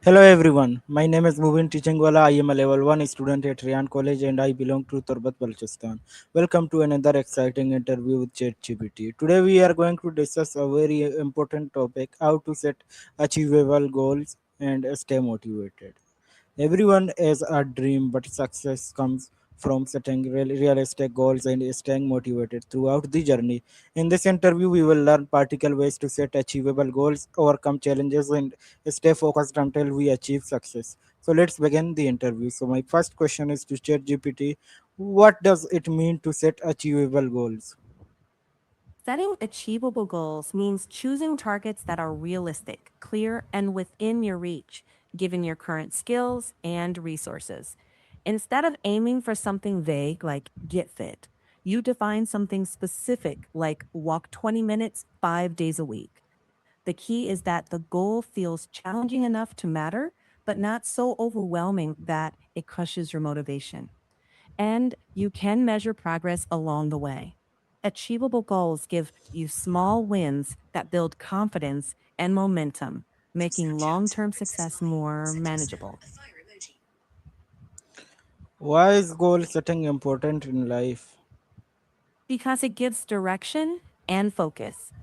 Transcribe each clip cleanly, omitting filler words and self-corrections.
Hello everyone, my name is Mubeen Wala. I am a level 1 student at Rehan College and I belong to Turbat, Balochistan. Welcome to another exciting interview with ChatGPT. Today we are going to discuss a very important topic, how to set achievable goals and stay motivated. Everyone has a dream, but success comes from setting realistic goals and staying motivated throughout the journey. In this interview, we will learn practical ways to set achievable goals, overcome challenges, and stay focused until we achieve success. So let's begin the interview. So my first question is to ChatGPT: what does it mean to set achievable goals? Setting achievable goals means choosing targets that are realistic, clear, and within your reach, given your current skills and resources. Instead of aiming for something vague like get fit, you define something specific like walk 20 minutes 5 days a week. The key is that the goal feels challenging enough to matter, but not so overwhelming that it crushes your motivation. And you can measure progress along the way. Achievable goals give you small wins that build confidence and momentum, making long term success more manageable. Why is goal setting important in life? Because it gives direction and focus.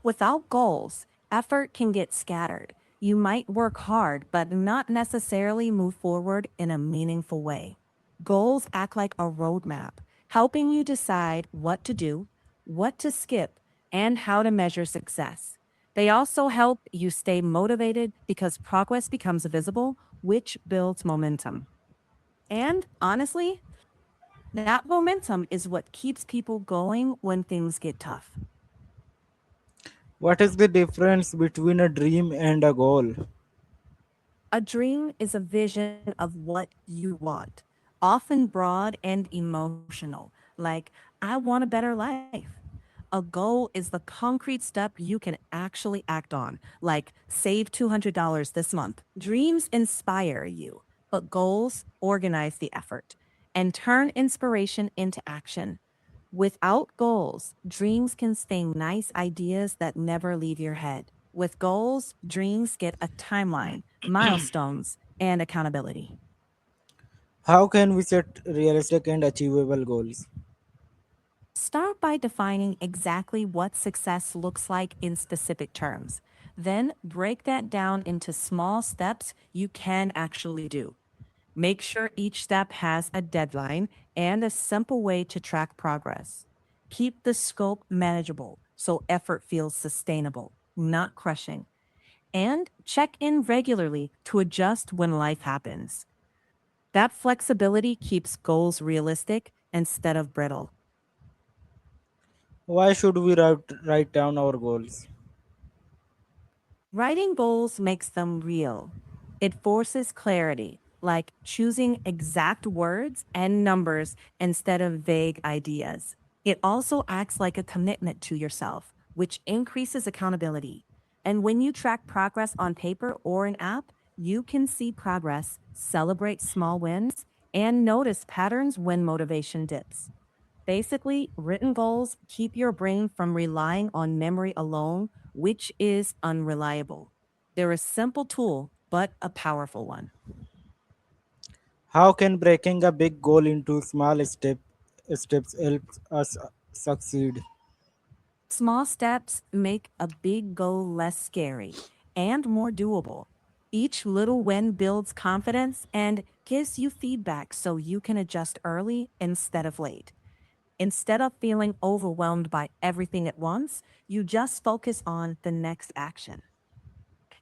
Without goals, effort can get scattered. You might work hard, but not necessarily move forward in a meaningful way. Goals act like a roadmap, helping you decide what to do, what to skip, and how to measure success. They also help you stay motivated because progress becomes visible, which builds momentum. And honestly, that momentum is what keeps people going when things get tough. What is the difference between a dream and a goal? A dream is a vision of what you want, often broad and emotional, like, I want a better life. A goal is the concrete step you can actually act on, like, save $200 this month. Dreams inspire you, but goals organize the effort and turn inspiration into action. Without goals, dreams can stay nice ideas that never leave your head. With goals, dreams get a timeline, milestones, and accountability. How can we set realistic and achievable goals? Start by defining exactly what success looks like in specific terms. Then break that down into small steps you can actually do. Make sure each step has a deadline and a simple way to track progress. Keep the scope manageable so effort feels sustainable, not crushing. And check in regularly to adjust when life happens. That flexibility keeps goals realistic instead of brittle. Why should we write down our goals? Writing goals makes them real. It forces clarity, like choosing exact words and numbers instead of vague ideas. It also acts like a commitment to yourself, which increases accountability. And when you track progress on paper or an app, you can see progress, celebrate small wins, and notice patterns when motivation dips. Basically, written goals keep your brain from relying on memory alone, which is unreliable. They're a simple tool, but a powerful one. How can breaking a big goal into steps help us succeed? Small steps make a big goal less scary and more doable. Each little win builds confidence and gives you feedback so you can adjust early instead of late. Instead of feeling overwhelmed by everything at once, you just focus on the next action.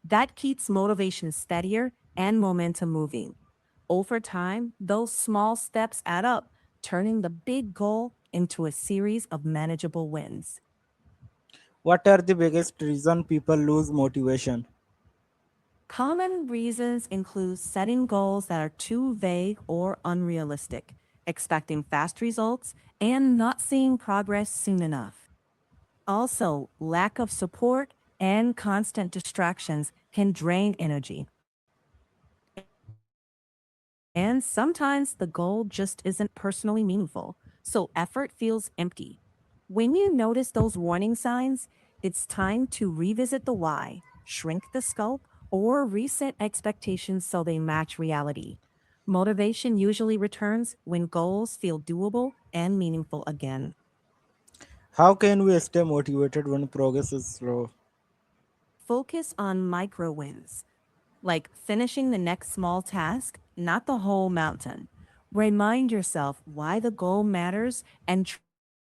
That keeps motivation steadier and momentum moving. Over time, those small steps add up, turning the big goal into a series of manageable wins. What are the biggest reason people lose motivation? Common reasons include setting goals that are too vague or unrealistic, expecting fast results, and not seeing progress soon enough. Also, lack of support and constant distractions can drain energy. And sometimes the goal just isn't personally meaningful, so effort feels empty. When you notice those warning signs, it's time to revisit the why, shrink the scope, or reset expectations so they match reality. Motivation usually returns when goals feel doable and meaningful again. How can we stay motivated when progress is slow? Focus on micro wins, like finishing the next small task, not the whole mountain. Remind yourself why the goal matters and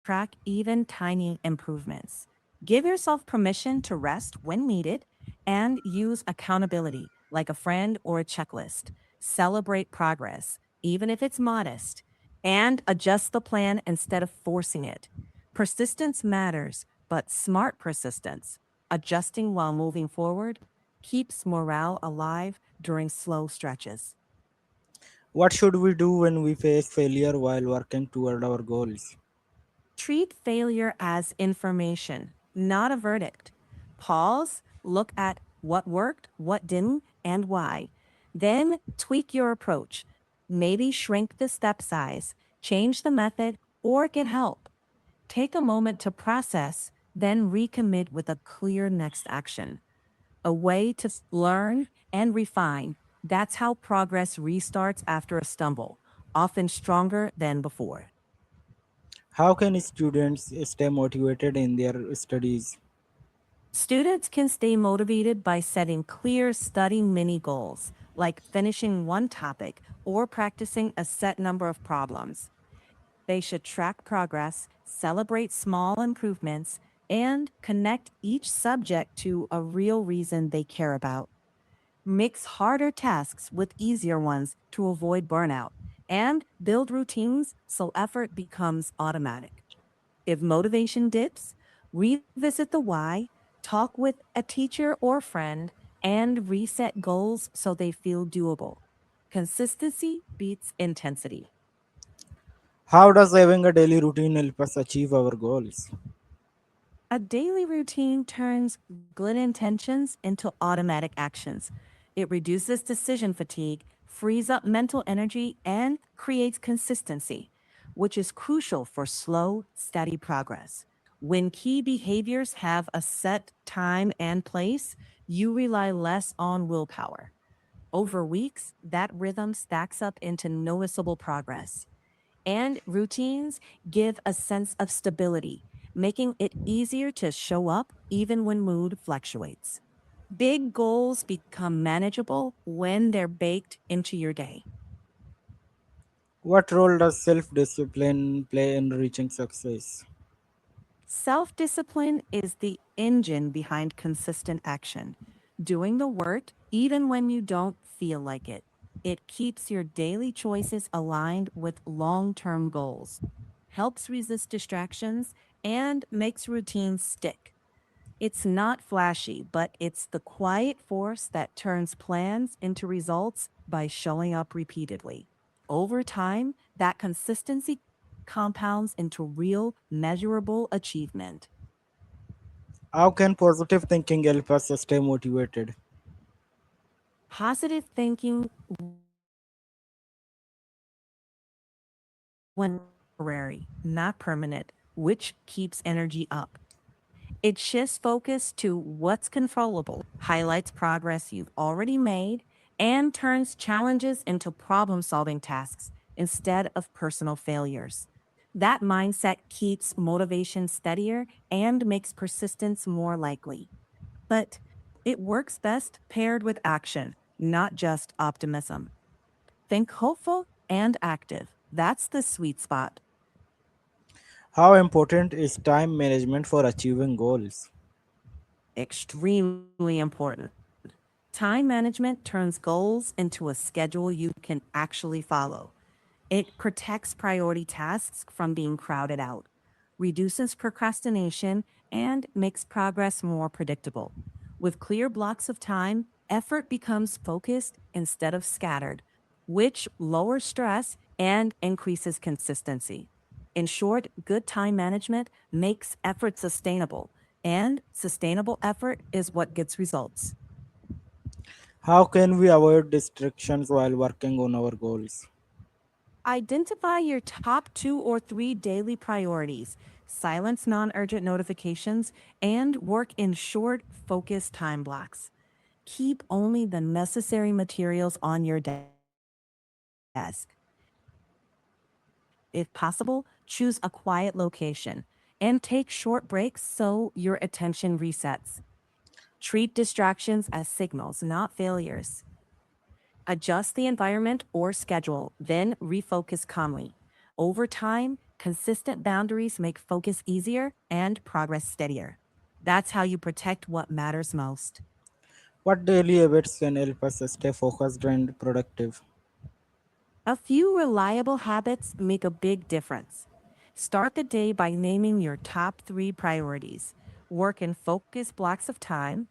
track even tiny improvements. Give yourself permission to rest when needed and use accountability like a friend or a checklist. Celebrate progress, even if it's modest, and adjust the plan instead of forcing it. Persistence matters, but smart persistence, adjusting while moving forward, keeps morale alive during slow stretches. What should we do when we face failure while working toward our goals? Treat failure as information, not a verdict. Pause, look at what worked, what didn't, and why. Then tweak your approach. Maybe shrink the step size, change the method, or get help. Take a moment to process, then recommit with a clear next action. A way to learn and refine. That's how progress restarts after a stumble, often stronger than before. How can students stay motivated in their studies? Students can stay motivated by setting clear study mini goals, like finishing one topic or practicing a set number of problems. They should track progress, celebrate small improvements, and connect each subject to a real reason they care about. Mix harder tasks with easier ones to avoid burnout, and build routines so effort becomes automatic. If motivation dips, revisit the why, talk with a teacher or friend, and reset goals so they feel doable. Consistency beats intensity. How does having a daily routine help us achieve our goals? A daily routine turns good intentions into automatic actions. It reduces decision fatigue, frees up mental energy, and creates consistency, which is crucial for slow, steady progress. When key behaviors have a set time and place, you rely less on willpower. Over weeks, that rhythm stacks up into noticeable progress. And routines give a sense of stability, making it easier to show up even when mood fluctuates. Big goals become manageable when they're baked into your day. What role does self discipline play in reaching success? Self discipline is the engine behind consistent action. Doing the work even when you don't feel like it. It keeps your daily choices aligned with long term goals, helps resist distractions, and makes routines stick. It's not flashy, but it's the quiet force that turns plans into results by showing up repeatedly. Over time, that consistency compounds into real, measurable achievement. How can positive thinking help us stay motivated? Positive thinking reminds you that challenges are temporary, not permanent, which keeps energy up. It shifts focus to what's controllable, highlights progress you've already made, and turns challenges into problem solving tasks instead of personal failures. That mindset keeps motivation steadier and makes persistence more likely. But it works best paired with action, not just optimism. Think hopeful and active. That's the sweet spot. How important is time management for achieving goals? Extremely important. Time management turns goals into a schedule you can actually follow. It protects priority tasks from being crowded out, reduces procrastination, and makes progress more predictable. With clear blocks of time, effort becomes focused instead of scattered, which lowers stress and increases consistency. In short, good time management makes effort sustainable, and sustainable effort is what gets results. How can we avoid distractions while working on our goals? Identify your top two or three daily priorities, silence non urgent notifications, and work in short, focused time blocks. Keep only the necessary materials on your desk. If possible, choose a quiet location and take short breaks so your attention resets. Treat distractions as signals, not failures. Adjust the environment or schedule, then refocus calmly. Over time, consistent boundaries make focus easier and progress steadier. That's how you protect what matters most. What daily habits can help us stay focused and productive? A few reliable habits make a big difference. Start the day by naming your top three priorities. Work in focus blocks of time,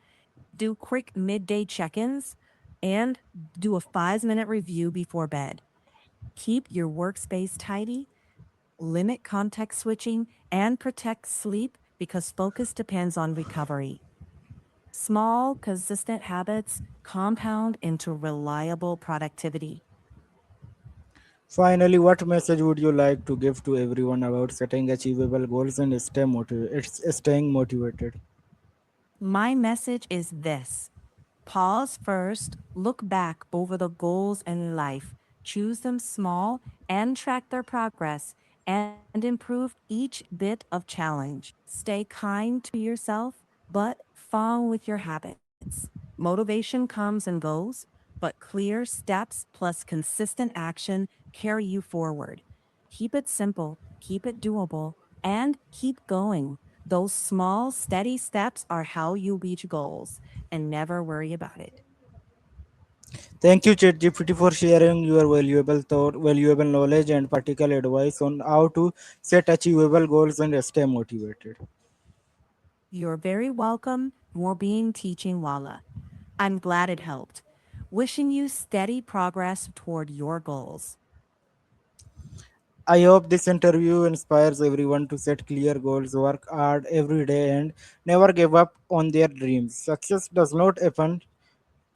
do quick midday check ins, and do a 5-minute review before bed. Keep your workspace tidy, limit context switching, and protect sleep because focus depends on recovery. Small, consistent habits compound into reliable productivity. Finally, what message would you like to give to everyone about setting achievable goals and staying motivated? My message is this: pause first, look back over the goals in life, choose them small, and track their progress, and improve each bit of challenge. Stay kind to yourself, but follow with your habits. Motivation comes and goes, but clear steps plus consistent action carry you forward. Keep it simple, keep it doable, and keep going. Those small, steady steps are how you reach goals, and never worry about it. Thank you, ChatGPT, for sharing your valuable knowledge, and practical advice on how to set achievable goals and stay motivated. You're very welcome for being teaching Walla. I'm glad it helped. Wishing you steady progress toward your goals. I hope this interview inspires everyone to set clear goals, work hard every day, and never give up on their dreams. Success does not happen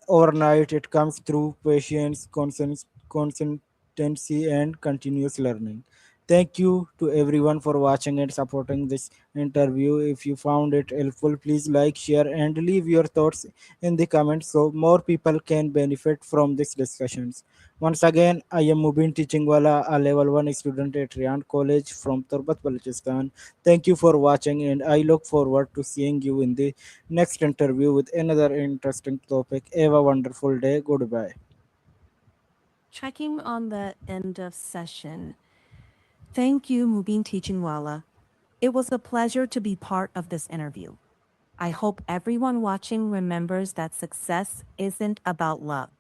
overnight. It comes through patience, consistency, and continuous learning. Thank you to everyone for watching and supporting this interview. If you found it helpful, please like, share, and leave your thoughts in the comments so more people can benefit from these discussions. Once again, I am Mubeen teaching Wala, a level 1 student at Rehan College from Turbat, Balochistan. Thank you for watching, and I look forward to seeing you in the next interview with another interesting topic. Have a wonderful day. Goodbye. Checking on the end of session. Thank you, Mubeen Teaching Wala. It was a pleasure to be part of this interview. I hope everyone watching remembers that success isn't about luck.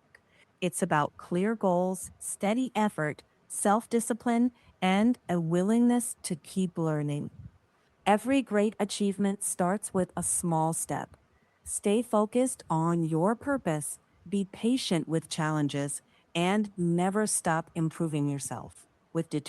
It's about clear goals, steady effort, self discipline, and a willingness to keep learning. Every great achievement starts with a small step. Stay focused on your purpose, be patient with challenges, and never stop improving yourself. With determination,